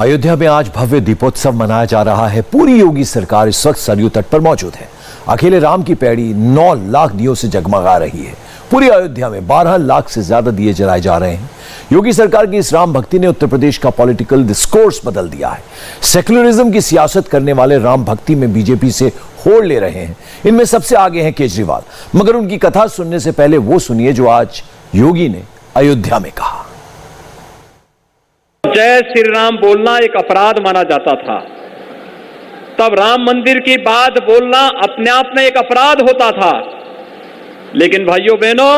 अयोध्या में आज भव्य दीपोत्सव मनाया जा रहा है। पूरी योगी सरकार इस वक्त सरयू तट पर मौजूद है। अकेले राम की पैड़ी 9 लाख दियों से जगमगा रही है। पूरी अयोध्या में 12 लाख से ज्यादा दिए जलाए जा रहे हैं। योगी सरकार की इस राम भक्ति ने उत्तर प्रदेश का पॉलिटिकल डिस्कोर्स बदल दिया है। सेक्युलरिज्म की सियासत करने वाले राम भक्ति में बीजेपी से होड़ ले रहे हैं। इनमें सबसे आगे हैं केजरीवाल, मगर उनकी कथा सुनने से पहले वो सुनिए जो आज योगी ने अयोध्या में कहा। जय श्री राम बोलना एक अपराध माना जाता था। तब राम मंदिर की बात बोलना अपने आप में एक अपराध होता था। लेकिन भाइयों बहनों,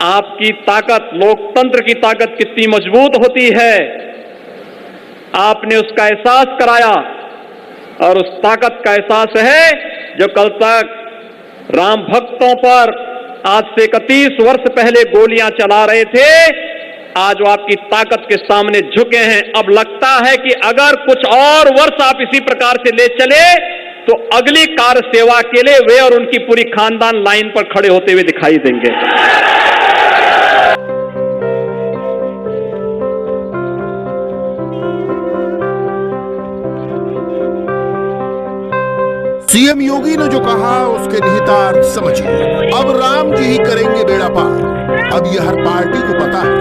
आपकी ताकत, लोकतंत्र की ताकत कितनी मजबूत होती है, आपने उसका एहसास कराया। और उस ताकत का एहसास है जो कल तक राम भक्तों पर आज से 31 वर्ष पहले गोलियां चला रहे थे, आज वो आपकी ताकत के सामने झुके हैं। अब लगता है कि अगर कुछ और वर्ष आप इसी प्रकार से ले चले तो अगली कार्य सेवा के लिए वे और उनकी पूरी खानदान लाइन पर खड़े होते हुए दिखाई देंगे। सीएम योगी ने जो कहा उसके निहितार्थ समझिए। अब राम जी ही करेंगे बेड़ा पार। अब यह हर पार्टी को पता है,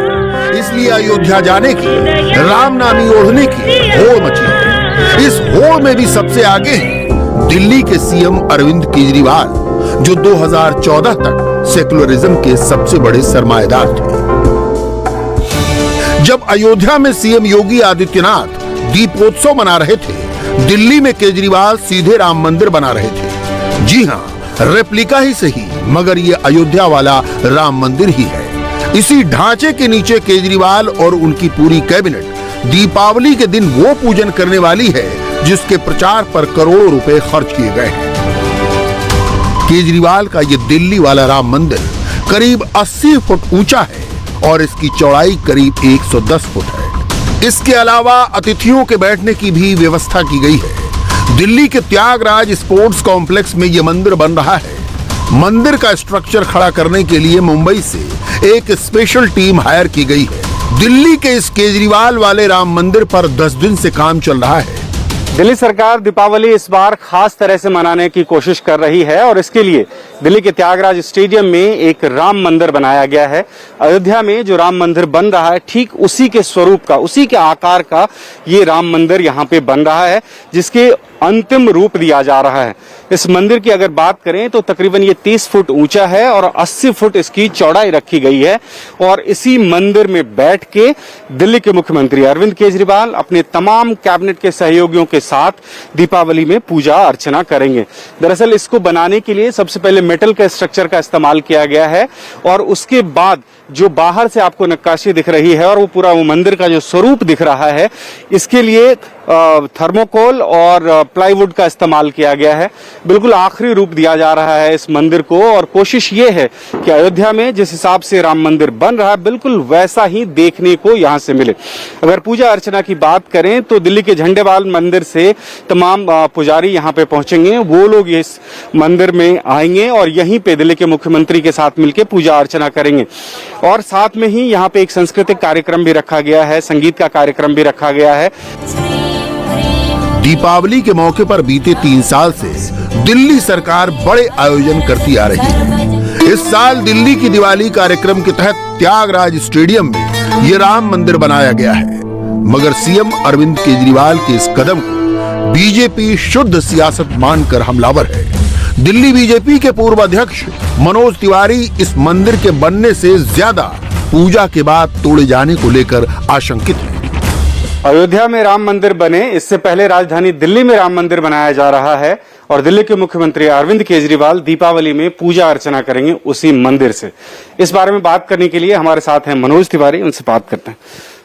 इसलिए अयोध्या जाने की, राम नामी ओढ़ने की होड़ मची है। इस होड़ में भी सबसे आगे हैं दिल्ली के सीएम अरविंद केजरीवाल, जो 2014 तक सेक्युलरिज्म के सबसे बड़े सरमाएदार थे। जब अयोध्या में सीएम योगी आदित्यनाथ दीपोत्सव मना रहे थे, दिल्ली में केजरीवाल सीधे राम मंदिर बना रहे थे। जी हां, रेप्लिका ही सही, मगर ये अयोध्या वाला राम मंदिर ही है। इसी ढांचे के नीचे केजरीवाल और उनकी पूरी कैबिनेट दीपावली के दिन वो पूजन करने वाली है जिसके प्रचार पर करोड़ों रुपए खर्च किए गए हैं। केजरीवाल का ये दिल्ली वाला राम मंदिर करीब 80 फुट ऊंचा है और इसकी चौड़ाई करीब 110 फुट है। इसके अलावा अतिथियों के बैठने की भी व्यवस्था की गई है। दिल्ली के त्यागराज स्पोर्ट्स कॉम्प्लेक्स में यह मंदिर बन रहा है। मंदिर का स्ट्रक्चर खड़ा करने के लिए मुंबई से एक स्पेशल टीम हायर की गई है। दिल्ली के इस केजरीवाल वाले राम मंदिर पर 10 दिन से काम चल रहा है। दिल्ली सरकार दीपावली इस बार खास तरह से मनाने की कोशिश कर रही है और इसके लिए दिल्ली के त्यागराज स्टेडियम में एक राम मंदिर बनाया गया है। अयोध्या में जो राम मंदिर बन रहा है, ठीक उसी के स्वरूप का, उसी के आकार का ये राम मंदिर यहाँ पे बन रहा है, जिसके अंतिम रूप दिया जा रहा है। इस मंदिर की अगर बात करें तो तकरीबन ये 30 फुट ऊंचा है और 80 फुट इसकी चौड़ाई रखी गई है। और इसी मंदिर में बैठ के दिल्ली के मुख्यमंत्री अरविंद केजरीवाल अपने तमाम कैबिनेट के सहयोगियों के साथ दीपावली में पूजा अर्चना करेंगे। दरअसल इसको बनाने के लिए सबसे पहले मेटल का स्ट्रक्चर का इस्तेमाल किया गया है और उसके बाद जो बाहर से आपको नक्काशी दिख रही है और वो पूरा वो मंदिर का जो स्वरूप दिख रहा है, इसके लिए थर्मोकोल और प्लाईवुड का इस्तेमाल किया गया है। बिल्कुल आखिरी रूप दिया जा रहा है इस मंदिर को और कोशिश ये है कि अयोध्या में जिस हिसाब से राम मंदिर बन रहा है, बिल्कुल वैसा ही देखने को यहाँ से मिले। अगर पूजा अर्चना की बात करें तो दिल्ली के झंडेवाल मंदिर से तमाम पुजारी यहाँ पे पहुंचेंगे। वो लोग इस मंदिर में आएंगे और यहीं पे दिल्ली के मुख्यमंत्री के साथ मिलकर पूजा अर्चना करेंगे। और साथ में ही यहाँ पे एक सांस्कृतिक कार्यक्रम भी रखा गया है, संगीत का कार्यक्रम भी रखा गया है। दीपावली के मौके पर बीते 3 साल से दिल्ली सरकार बड़े आयोजन करती आ रही है। इस साल दिल्ली की दिवाली कार्यक्रम के तहत त्यागराज स्टेडियम में ये राम मंदिर बनाया गया है। मगर सीएम अरविंद केजरीवाल के इस कदम को बीजेपी शुद्ध सियासत मानकर हमलावर है। दिल्ली बीजेपी के पूर्व अध्यक्ष मनोज तिवारी इस मंदिर के बनने से ज्यादा पूजा के बाद तोड़े जाने को लेकर आशंकित है। अयोध्या में राम मंदिर बने इससे पहले राजधानी दिल्ली में राम मंदिर बनाया जा रहा है और दिल्ली के मुख्यमंत्री अरविंद केजरीवाल दीपावली में पूजा अर्चना करेंगे उसी मंदिर से। इस बारे में बात करने के लिए हमारे साथ हैं मनोज तिवारी, उनसे बात करते हैं।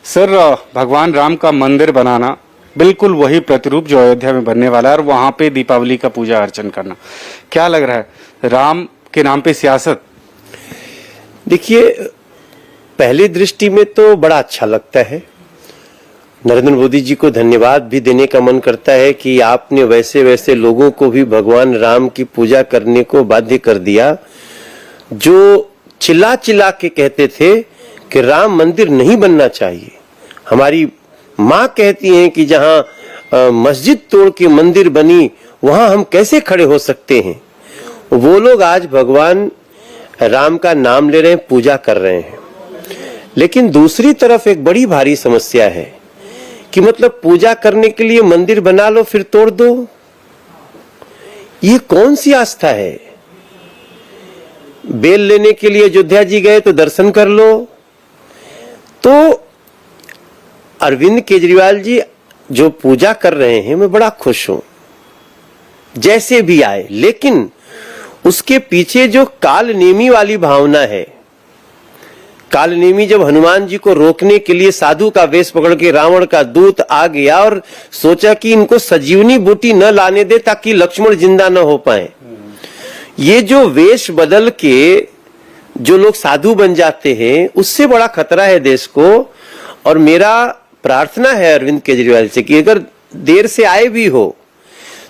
सर, भगवान राम का मंदिर बनाना, बिल्कुल वही प्रतिरूप जो अयोध्या में बनने वाला है और वहां पे दीपावली का पूजा अर्चन करना, क्या लग रहा है? राम के नाम पे सियासत? देखिए, पहली दृष्टि में तो बड़ा अच्छा लगता है। नरेंद्र मोदी जी को धन्यवाद भी देने का मन करता है कि आपने वैसे वैसे लोगों को भी भगवान राम की पूजा करने को बाध्य कर दिया, जो चिल्ला चिल्ला के कहते थे कि राम मंदिर नहीं बनना चाहिए। हमारी माँ कहती हैं कि जहां मस्जिद तोड़ के मंदिर बनी वहां हम कैसे खड़े हो सकते हैं, वो लोग आज भगवान राम का नाम ले रहे हैं, पूजा कर रहे हैं। लेकिन दूसरी तरफ एक बड़ी भारी समस्या है कि मतलब पूजा करने के लिए मंदिर बना लो फिर तोड़ दो। ये कौन सी आस्था है? बेल लेने के लिए अयोध्या जी गए तो दर्शन कर लो। तो अरविंद केजरीवाल जी जो पूजा कर रहे हैं, मैं बड़ा खुश हूं, जैसे भी आए, लेकिन उसके पीछे जो कालनेमी वाली भावना है, कालनेमी जब हनुमान जी को रोकने के लिए साधु का वेश पकड़ के रावण का दूत आ गया और सोचा कि इनको सजीवनी बूटी न लाने दे ताकि लक्ष्मण जिंदा न हो पाए। ये जो वेश बदल के जो लोग साधु बन जाते हैं, उससे बड़ा खतरा है देश को। और मेरा प्रार्थना है अरविंद केजरीवाल से कि अगर देर से आए भी हो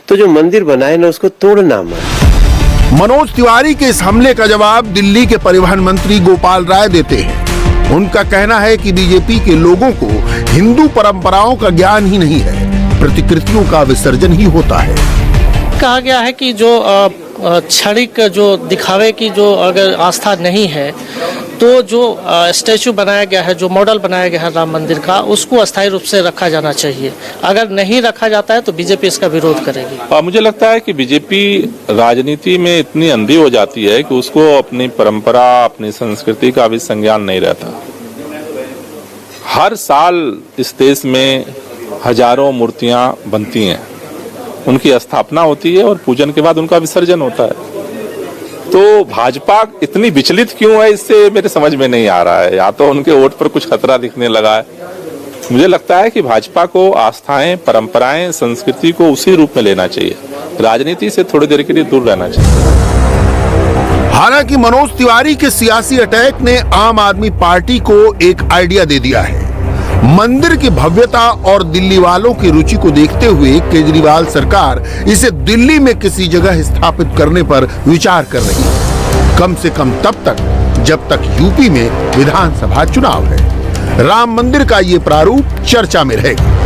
तो जो मंदिर बनाए ना उसको तोड़ना मत। मनोज तिवारी के इस हमले का जवाब दिल्ली के परिवहन मंत्री गोपाल राय देते हैं। उनका कहना है कि बीजेपी के लोगों को हिंदू परंपराओं का ज्ञान ही नहीं है, प्रतिकृतियों का विसर्जन ही होता है। कहा गया है कि जो क्षणिक जो दिखावे की जो अगर आस्था नहीं है तो जो स्टैचू बनाया गया है, जो मॉडल बनाया गया है राम मंदिर का, उसको अस्थायी रूप से रखा जाना चाहिए। अगर नहीं रखा जाता है तो बीजेपी इसका विरोध करेगी। मुझे लगता है कि बीजेपी राजनीति में इतनी अंधी हो जाती है कि उसको अपनी परंपरा, अपनी संस्कृति का भी संज्ञान नहीं रहता। हर साल इस देश में हजारों मूर्तियां बनती हैं, उनकी स्थापना होती है और पूजन के बाद उनका विसर्जन होता है। तो भाजपा इतनी विचलित क्यों है, इससे मेरे समझ में नहीं आ रहा है। या तो उनके वोट पर कुछ खतरा दिखने लगा है। मुझे लगता है कि भाजपा को आस्थाएं, परंपराएं, संस्कृति को उसी रूप में लेना चाहिए, राजनीति से थोड़ी देर के लिए दूर रहना चाहिए। हालांकि मनोज तिवारी के सियासी अटैक ने आम आदमी पार्टी को एक आइडिया दे दिया है। मंदिर की भव्यता और दिल्ली वालों की रुचि को देखते हुए केजरीवाल सरकार इसे दिल्ली में किसी जगह स्थापित करने पर विचार कर रही है, कम से कम तब तक जब तक यूपी में विधानसभा चुनाव है। राम मंदिर का ये प्रारूप चर्चा में रहेगा।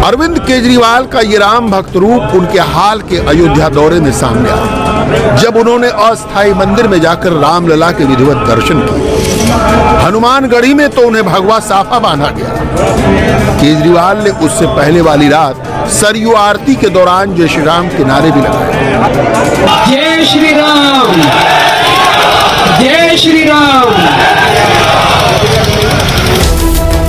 अरविंद केजरीवाल का ये राम भक्त रूप उनके हाल के अयोध्या दौरे में सामने आया, जब उन्होंने अस्थायी मंदिर में जाकर रामलला के विधिवत दर्शन किए। हनुमानगढ़ी में तो उन्हें भगवा साफा बांधा गया। केजरीवाल ने उससे पहले वाली रात सरयू आरती के दौरान जय श्री राम के नारे भी लगाए। जय श्री राम, जय श्री राम।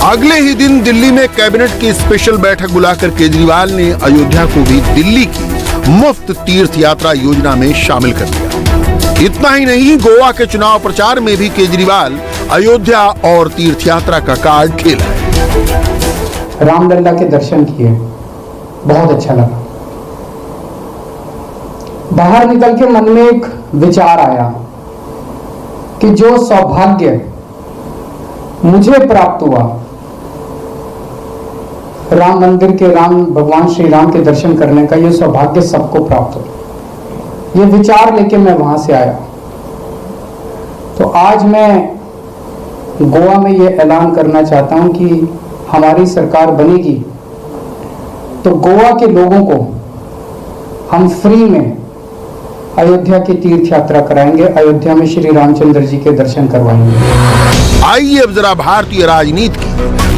अगले ही दिन दिल्ली में कैबिनेट की स्पेशल बैठक बुलाकर केजरीवाल ने अयोध्या को भी दिल्ली की मुफ्त तीर्थ यात्रा योजना में शामिल कर दिया। इतना ही नहीं, गोवा के चुनाव प्रचार में भी केजरीवाल अयोध्या और तीर्थ यात्रा का कार्ड खेला है। रामलला के दर्शन किए, बहुत अच्छा लगा। बाहर निकल के मन में एक विचार आया कि जो सौभाग्य मुझे प्राप्त हुआ राम मंदिर के, राम भगवान श्री राम के दर्शन करने का, ये सौभाग्य सबको प्राप्त हो। ये विचार लेके मैं वहां से आया। तो आज मैं गोवा में ये ऐलान करना चाहता हूं कि हमारी सरकार बनेगी तो गोवा के लोगों को हम फ्री में अयोध्या की तीर्थ यात्रा कराएंगे, अयोध्या में श्री रामचंद्र जी के दर्शन करवाएंगे। आइए अब जरा भारतीय राजनीति की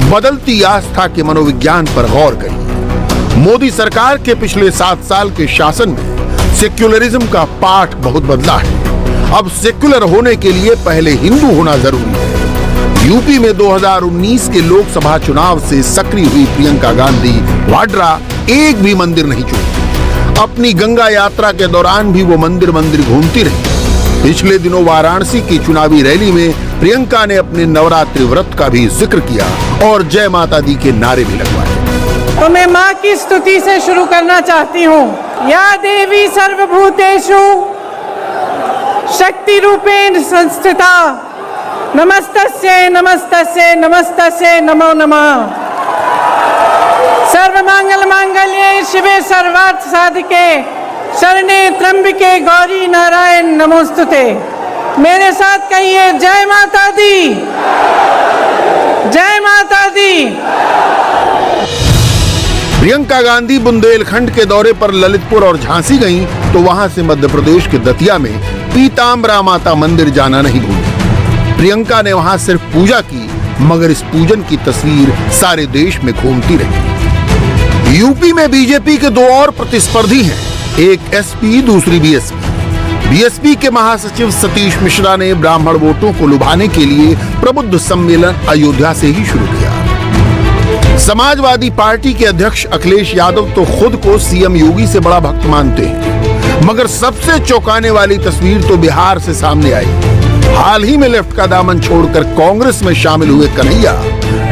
बदलती आस्था के मनोविज्ञान पर गौर करिए। मोदी सरकार के पिछले 7 साल के शासन में सेक्युलरिज्म का पाठ बहुत बदला है। अब सेक्युलर होने के लिए पहले हिंदू होना जरूरी है। यूपी में 2019 के लोकसभा चुनाव से सक्रिय हुई प्रियंका गांधी वाड्रा एक भी मंदिर नहीं चुनी। अपनी गंगा यात्रा के दौरान भी वो मंदिर घूमती रही। पिछले दिनों वाराणसी की चुनावी रैली में प्रियंका ने अपने नवरात्रि व्रत का भी जिक्र किया और जय माता दी के नारे भी लगवाए। तो मैं माँ की स्तुति से शुरू करना चाहती हूँ। या देवी सर्वभूतेषु शक्ति रूपेण संस्थिता, नमस्तस्यै नमस्तस्यै नमस्तस्यै नमो नमः। सर्वमंगल मांगल्ये शिवे सर्वार्थ साधिके शरणे त्र्यंबके गौरी नारायण नमोस्तुते। मेरे साथ कहिए जय माता दी, जय माता दी। प्रियंका गांधी बुंदेलखंड के दौरे पर ललितपुर और झांसी गईं, तो वहां से मध्य प्रदेश के दतिया में पीताम्बरा माता मंदिर जाना नहीं भूली। प्रियंका ने वहां सिर्फ पूजा की, मगर इस पूजन की तस्वीर सारे देश में घूमती रही। यूपी में बीजेपी के दो और प्रतिस्पर्धी हैं, एक एसपी, दूसरी बीएसपी। बीएसपी के महासचिव सतीश मिश्रा ने ब्राह्मण वोटों को लुभाने के लिए प्रबुद्ध सम्मेलन अयोध्या से ही शुरू किया। समाजवादी पार्टी के अध्यक्ष अखिलेश यादव तो खुद को सीएम योगी से बड़ा भक्त मानते हैं, मगर सबसे चौंकाने वाली तस्वीर तो बिहार से सामने आई। हाल ही में लेफ्ट का दामन छोड़कर कांग्रेस में शामिल हुए कन्हैया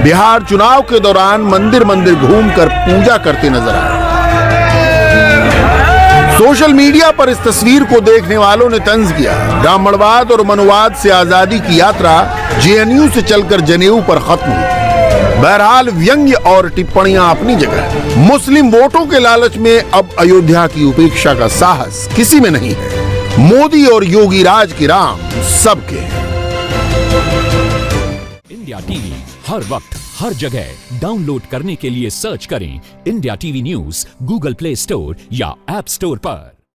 बिहार चुनाव के दौरान मंदिर मंदिर घूमकर पूजा करते नजर आए। सोशल मीडिया पर इस तस्वीर को देखने वालों ने तंज किया। ब्राह्मणवाद और मनुवाद से आजादी की यात्रा जेएनयू से चलकर जनेऊ पर खत्म हुई। बहरहाल व्यंग्य और टिप्पणियां अपनी जगह। मुस्लिम वोटों के लालच में अब अयोध्या की उपेक्षा का साहस किसी में नहीं है। मोदी और योगी राज के राम सबके हैं। इंडिया टीवी हर वक्त हर जगह डाउनलोड करने के लिए सर्च करें India TV news Google play store या ऐप स्टोर पर।